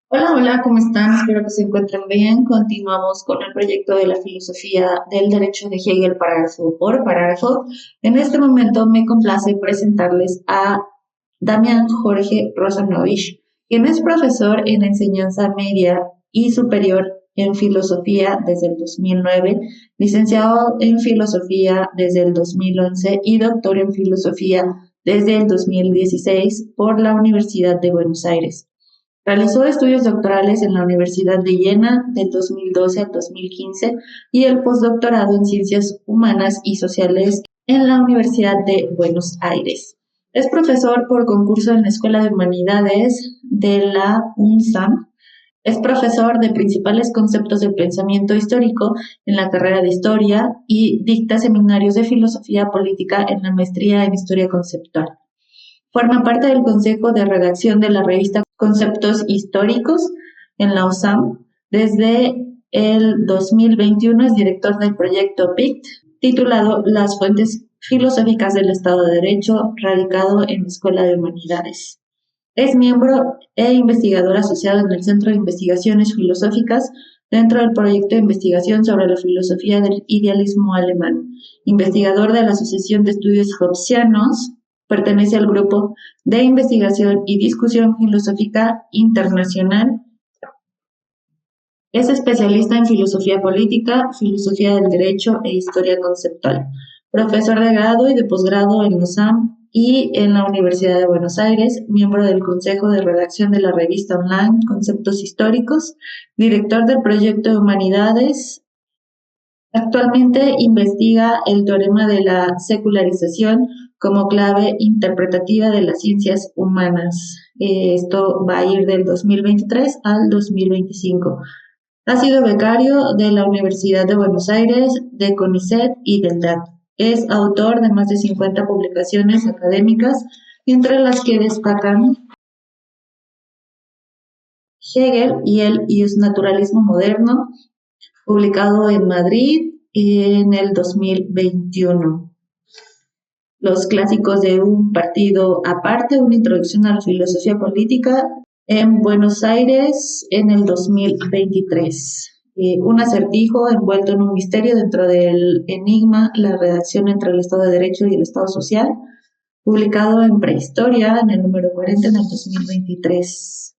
Hola, hola, ¿cómo están? Espero que se encuentren bien. Continuamos con el proyecto de la filosofía del derecho de Hegel, parágrafo por parágrafo. En este momento me complace presentarles a Damián Jorge Rosanovich, quien es profesor en enseñanza media y superior en filosofía desde el 2009, licenciado en filosofía desde el 2011 y doctor en filosofía desde el 2016 por la Universidad de Buenos Aires. Realizó estudios doctorales en la Universidad de Jena del 2012 al 2015 y el postdoctorado en Ciencias Humanas y Sociales en la Universidad de Buenos Aires. Es profesor por concurso en la Escuela de Humanidades de la UNSAM. Es profesor de principales conceptos del pensamiento histórico en la carrera de Historia y dicta seminarios de filosofía política en la maestría en Historia Conceptual. Forma parte del consejo de redacción de la revista Conceptos Históricos en la USAM. Desde el 2021 es director del proyecto PICT, titulado Las fuentes filosóficas del Estado de Derecho, radicado en la Escuela de Humanidades. Es miembro e investigador asociado en el Centro de Investigaciones Filosóficas dentro del proyecto de investigación sobre la filosofía del idealismo alemán, investigador de la Asociación de Estudios Hobbesianos. Pertenece al Grupo de Investigación y Discusión Filosófica Internacional. Es especialista en filosofía política, filosofía del derecho e historia conceptual. Profesor de grado y de posgrado en USAM y en la Universidad de Buenos Aires, miembro del Consejo de Redacción de la revista online Conceptos Históricos, director del proyecto de Humanidades. Actualmente investiga el teorema de la secularización como clave interpretativa de las ciencias humanas. Esto va a ir del 2023 al 2025. Ha sido becario de la Universidad de Buenos Aires, de CONICET y del DAC. Es autor de más de 50 publicaciones académicas, entre las que destacan Hegel y el Iusnaturalismo moderno, publicado en Madrid en el 2021. Los clásicos de un partido aparte, una introducción a la filosofía política en Buenos Aires en el 2023. Un acertijo envuelto en un misterio dentro del enigma, la redacción entre el Estado de Derecho y el Estado Social, publicado en Prehistoria en el número 40 en el 2023.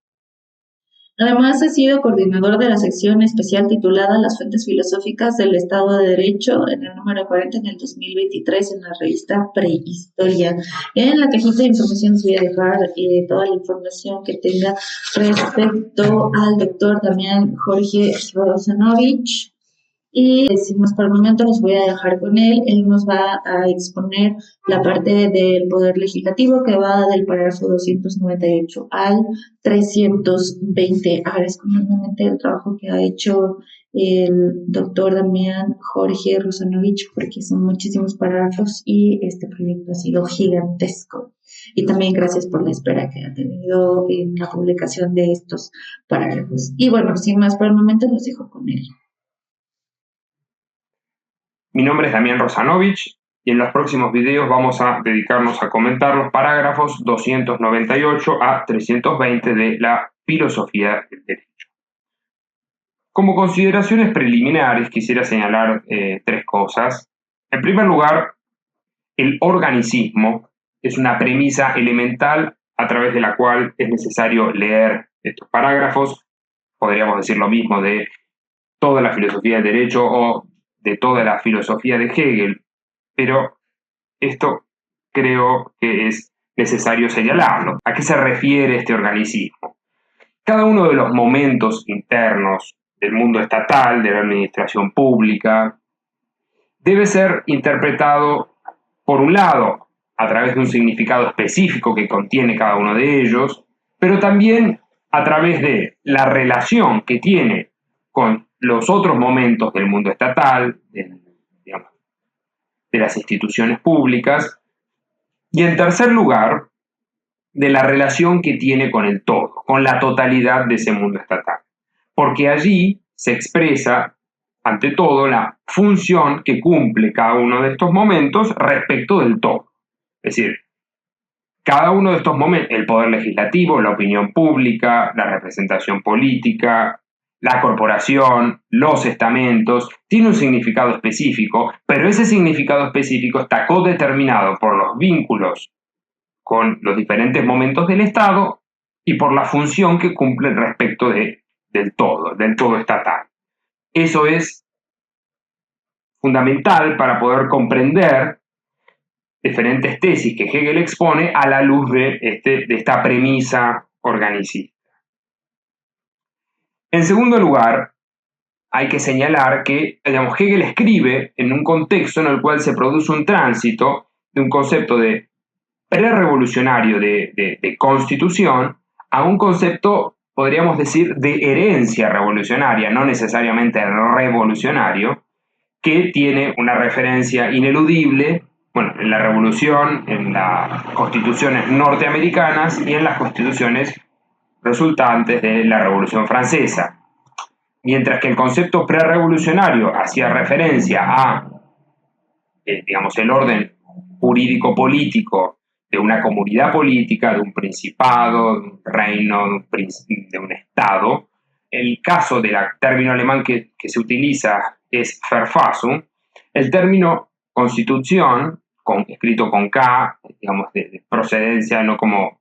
Además, ha sido coordinador de la sección especial titulada Las fuentes filosóficas del Estado de Derecho en el número 40 en el 2023 en la revista Prehistoria. En la cajita de información les voy a dejar toda la información que tenga respecto al doctor Damián Jorge Rosanovich. Y sin más por el momento los voy a dejar con él. Él nos va a exponer la parte del poder legislativo que va del parágrafo 298 al 320. Agradezco enormemente el trabajo que ha hecho el doctor Damián Jorge Rosanovich porque son muchísimos parágrafos y este proyecto ha sido gigantesco. Y también gracias por la espera que ha tenido en la publicación de estos parágrafos. Y bueno, sin más por el momento los dejo con él. Mi nombre es Damián Rosanovich y en los próximos videos vamos a dedicarnos a comentar los parágrafos 298 a 320 de la filosofía del derecho. Como consideraciones preliminares quisiera señalar tres cosas. En primer lugar, el organicismo es una premisa elemental a través de la cual es necesario leer estos parágrafos. Podríamos decir lo mismo de toda la filosofía del derecho o de toda la filosofía de Hegel, pero esto creo que es necesario señalarlo. ¿A qué se refiere este organicismo? Cada uno de los momentos internos del mundo estatal, de la administración pública, debe ser interpretado, por un lado, a través de un significado específico que contiene cada uno de ellos, pero también a través de la relación que tiene con los otros momentos del mundo estatal, de las instituciones públicas, y en tercer lugar, de la relación que tiene con el todo, con la totalidad de ese mundo estatal. Porque allí se expresa, ante todo, la función que cumple cada uno de estos momentos respecto del todo. Es decir, cada uno de estos momentos, el poder legislativo, la opinión pública, la representación política, la corporación, los estamentos, tiene un significado específico, pero ese significado específico está codeterminado por los vínculos con los diferentes momentos del Estado y por la función que cumple respecto del todo estatal. Eso es fundamental para poder comprender diferentes tesis que Hegel expone a la luz de esta premisa organicista. En segundo lugar, hay que señalar que, Hegel escribe en un contexto en el cual se produce un tránsito de un concepto de prerevolucionario de constitución a un concepto, podríamos decir, de herencia revolucionaria, no necesariamente revolucionario, que tiene una referencia ineludible, en la revolución, en las constituciones norteamericanas y en las constituciones resultantes de la Revolución Francesa. Mientras que el concepto prerevolucionario hacía referencia a, el orden jurídico-político de una comunidad política, de un principado, de un reino, de un estado. El caso del término alemán que se utiliza es Verfassung. El término constitución, escrito con K, de procedencia, no como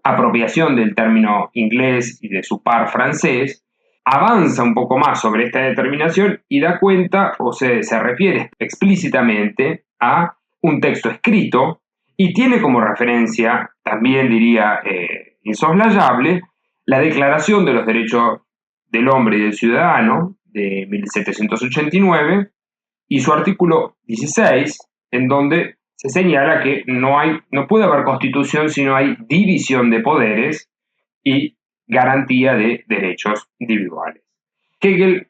apropiación del término inglés y de su par francés, avanza un poco más sobre esta determinación y da cuenta o se refiere explícitamente a un texto escrito y tiene como referencia, también diría insoslayable, la Declaración de los Derechos del Hombre y del Ciudadano de 1789 y su artículo 16, en donde se señala que no puede haber constitución si no hay división de poderes y garantía de derechos individuales. Hegel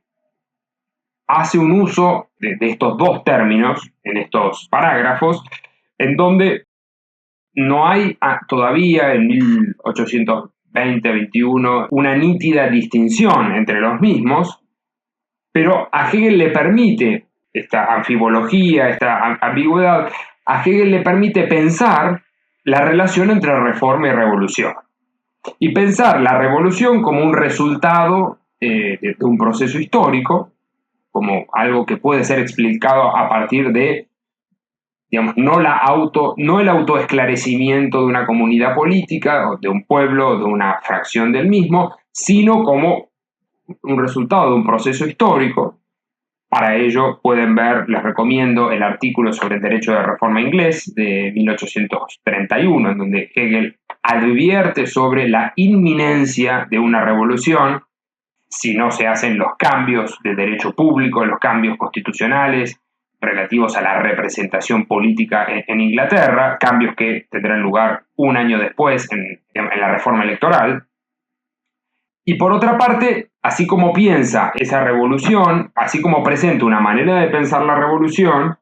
hace un uso de estos dos términos en estos parágrafos, en donde no hay todavía en 1820-21 una nítida distinción entre los mismos, pero a Hegel le permite esta anfibología, esta ambigüedad, a Hegel le permite pensar la relación entre reforma y revolución. Y pensar la revolución como un resultado de un proceso histórico, como algo que puede ser explicado a partir de, no el autoesclarecimiento de una comunidad política, o de un pueblo, o de una fracción del mismo, sino como un resultado de un proceso histórico. Para ello pueden ver, les recomiendo el artículo sobre el derecho de reforma inglés de 1831, en donde Hegel advierte sobre la inminencia de una revolución si no se hacen los cambios del derecho público, los cambios constitucionales relativos a la representación política en Inglaterra, cambios que tendrán lugar un año después en la reforma electoral. Y por otra parte, así como piensa esa revolución, así como presenta una manera de pensar la revolución,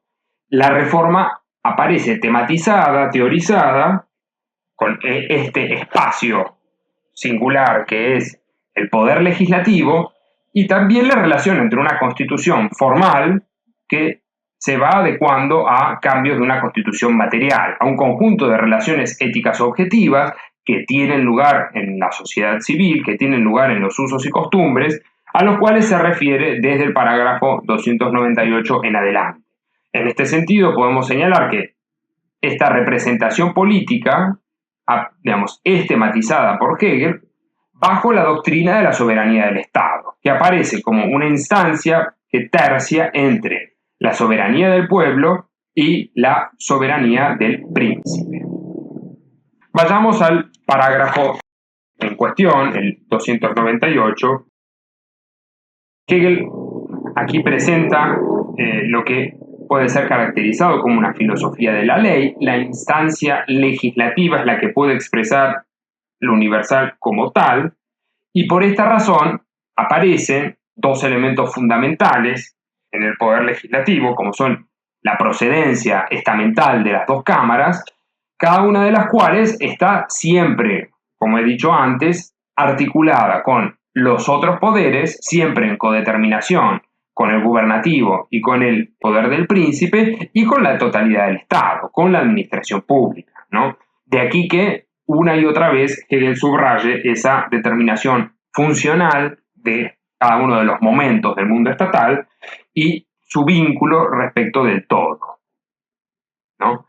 la reforma aparece tematizada, teorizada, con este espacio singular que es el poder legislativo, y también la relación entre una constitución formal que se va adecuando a cambios de una constitución material, a un conjunto de relaciones éticas objetivas que tienen lugar en la sociedad civil, que tienen lugar en los usos y costumbres, a los cuales se refiere desde el parágrafo 298 en adelante. En este sentido, podemos señalar que esta representación política, es tematizada por Hegel bajo la doctrina de la soberanía del Estado, que aparece como una instancia que tercia entre la soberanía del pueblo y la soberanía del príncipe. Vayamos al parágrafo en cuestión, el 298. Hegel aquí presenta lo que puede ser caracterizado como una filosofía de la ley. La instancia legislativa es la que puede expresar lo universal como tal, y por esta razón aparecen dos elementos fundamentales en el poder legislativo, como son la procedencia estamental de las dos cámaras, cada una de las cuales está siempre, como he dicho antes, articulada con los otros poderes, siempre en codeterminación con el gubernativo y con el poder del príncipe y con la totalidad del Estado, con la administración pública, ¿no? De aquí que una y otra vez Hegel subraye esa determinación funcional de cada uno de los momentos del mundo estatal y su vínculo respecto del todo, ¿no?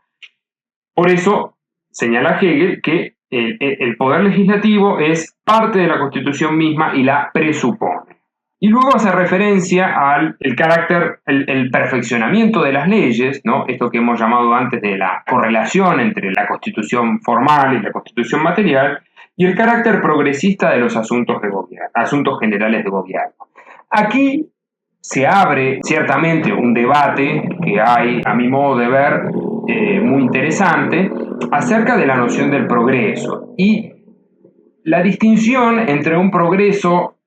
Por eso señala Hegel que el poder legislativo es parte de la Constitución misma y la presupone. Y luego hace referencia al carácter, el perfeccionamiento de las leyes, ¿no? Esto que hemos llamado antes de la correlación entre la Constitución formal y la Constitución material, y el carácter progresista de los asuntos de gobierno, asuntos generales de gobierno. Aquí se abre ciertamente un debate que hay, a mi modo de ver, muy interesante, acerca de la noción del progreso y la distinción entre un progreso,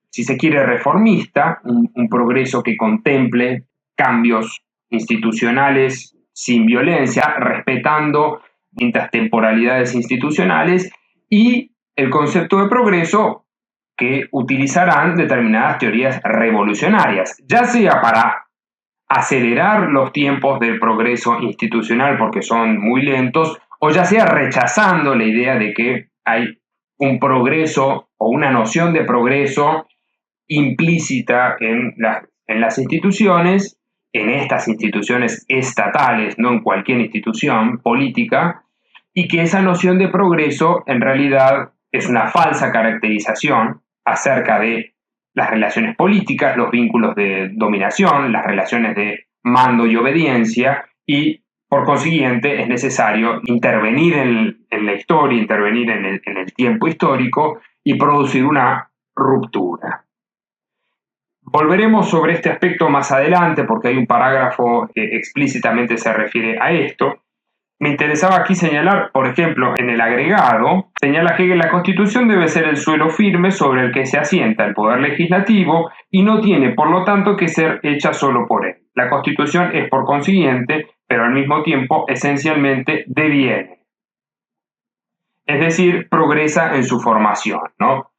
si se quiere, reformista, un progreso que contemple cambios institucionales sin violencia, respetando distintas temporalidades institucionales, y el concepto de progreso que utilizarán determinadas teorías revolucionarias, ya sea para acelerar los tiempos del progreso institucional porque son muy lentos, o ya sea rechazando la idea de que hay un progreso o una noción de progreso implícita en las instituciones, en estas instituciones estatales, no en cualquier institución política, y que esa noción de progreso en realidad es una falsa caracterización acerca de las relaciones políticas, los vínculos de dominación, las relaciones de mando y obediencia, y por consiguiente es necesario intervenir en la historia, intervenir en el tiempo histórico y producir una ruptura. Volveremos sobre este aspecto más adelante porque hay un parágrafo que explícitamente se refiere a esto. Me interesaba aquí señalar, por ejemplo, en el agregado, señala que la Constitución debe ser el suelo firme sobre el que se asienta el poder legislativo y no tiene, por lo tanto, que ser hecha solo por él. La Constitución es, por consiguiente, pero al mismo tiempo, esencialmente, deviene. Es decir, progresa en su formación, ¿no?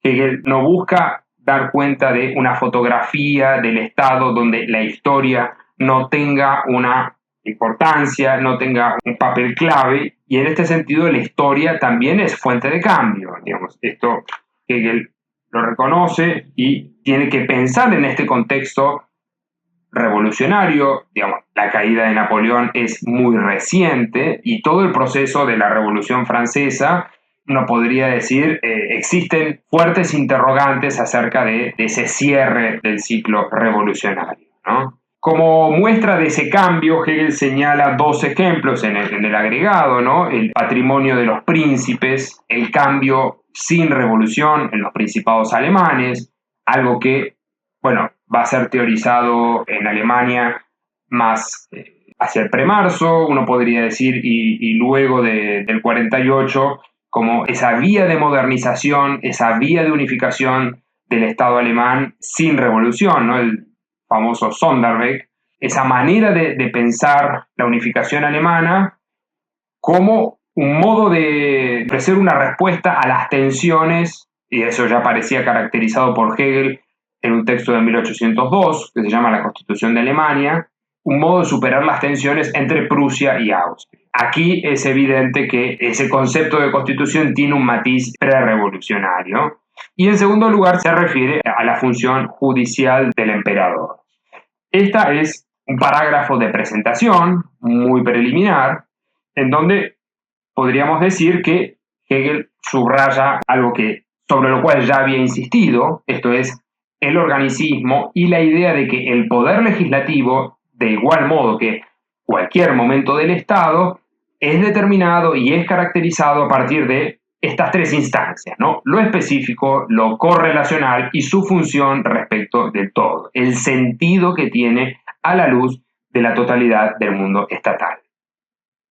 Hegel no busca dar cuenta de una fotografía del Estado donde la historia no tenga una importancia, no tenga un papel clave, y en este sentido la historia también es fuente de cambio, digamos. Esto Hegel lo reconoce y tiene que pensar en este contexto revolucionario. Digamos, la caída de Napoleón es muy reciente y todo el proceso de la Revolución Francesa, uno podría decir, existen fuertes interrogantes acerca de ese cierre del ciclo revolucionario, ¿no? Como muestra de ese cambio, Hegel señala dos ejemplos en el agregado, ¿no? El patrimonio de los príncipes, el cambio sin revolución en los principados alemanes, algo que, bueno, va a ser teorizado en Alemania más hacia el premarzo, uno podría decir, y luego del 48, como esa vía de modernización, esa vía de unificación del Estado alemán sin revolución, ¿no? El famoso Sonderweg, esa manera de pensar la unificación alemana como un modo de ofrecer una respuesta a las tensiones, y eso ya parecía caracterizado por Hegel en un texto de 1802, que se llama La Constitución de Alemania, un modo de superar las tensiones entre Prusia y Austria. Aquí es evidente que ese concepto de constitución tiene un matiz prerevolucionario. Y en segundo lugar se refiere a la función judicial del emperador. Esta es un parágrafo de presentación muy preliminar, en donde podríamos decir que Hegel subraya algo sobre lo cual ya había insistido, esto es el organicismo y la idea de que el poder legislativo, de igual modo que cualquier momento del Estado, es determinado y es caracterizado a partir de estas tres instancias, ¿no? Lo específico, lo correlacional y su función respecto del todo, el sentido que tiene a la luz de la totalidad del mundo estatal.